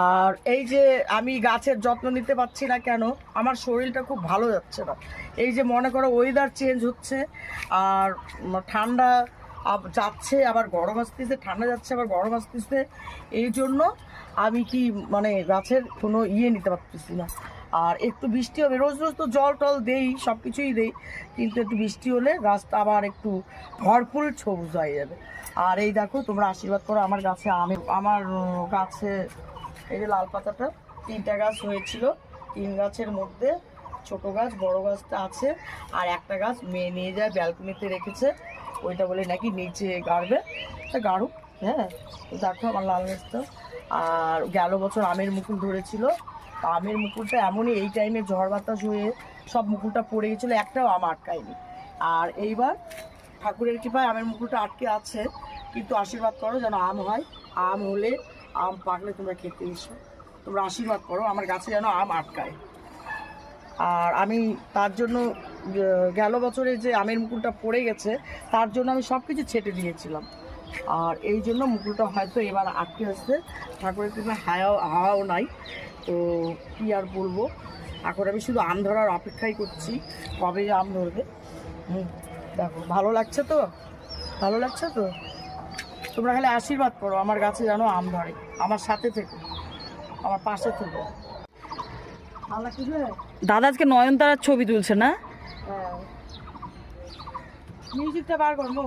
আর এই যে আমি গাছের যত্ন নিতে পারছি না কেন, আমার শরীরটা খুব ভালো যাচ্ছে না। এই যে মনে করো ওয়েদার চেঞ্জ হচ্ছে, আর ঠান্ডা যাচ্ছে আবার গরম আসতেছে, ঠান্ডা যাচ্ছে আবার গরম আসতেছে। এই জন্য আমি কি মানে গাছের কোনো নিতে পারতেছি না। আর একটু বৃষ্টি হবে, রোজ রোজ তো জল টল দেই, সব কিছুই দেই, কিন্তু একটু বৃষ্টি হলে গাছটা আবার একটু ভরপুর সবুজ হয়ে যাবে। আর এই দেখো, তোমরা আশীর্বাদ করো আমার গাছে আমার গাছে এই যে লাল পাতাটা 3টা গাছ হয়েছিল, 3 গাছের মধ্যে ছোট গাছ বড় গাছটা আছে, আর একটা গাছ মেয়ে নিয়ে যায় ব্যালকনিতে রেখেছে, ওইটা বলে নাকি নিচে গাড়বে, তা গাড়ুক। হ্যাঁ, দেখো আমার লাল গাছটা। আর গেল বছর আমের মুকুল ধরেছিল, আমের মুকুলটা এমনই এই টাইমে ঝড় বাতাস হয়ে সব মুকুলটা পড়ে গেছিলো, একটাও আম আটকায়নি। আর এইবার ঠাকুরের কৃপায় আমের মুকুলটা আটকে আছে, কিন্তু আশীর্বাদ করো যেন আম হয়। আম হলে, আম পাকলে তোমরা খেতে এসো, তোমরা আশীর্বাদ করো আমার গাছে যেন আম আটকায়। আর আমি তার জন্য গেল বছরে যে আমের মুকুলটা পড়ে গেছে, তার জন্য আমি সব কিছু ছেটে দিয়েছিলাম, আর এই জন্য মুকুলটা হয়তো এবার আটকে আসছে। ঠাকুরের কৃপায় হাওয়াও নাই, তো কী আর বলবো। এখন আমি শুধু আম ধরার অপেক্ষাই করছি, কবে আম ধরবে। দেখো ভালো লাগছে তো, ভালো লাগছে তো। তোমরা খালি আশীর্বাদ করো আমার গাছে যেন আম ধরে, আমার সাথে থেকে, আমার পাশে থেকে। দাদা আজকে নয়নতারার ছবি তুলছে না? হ্যাঁ, মিউজিকটা বার করবো।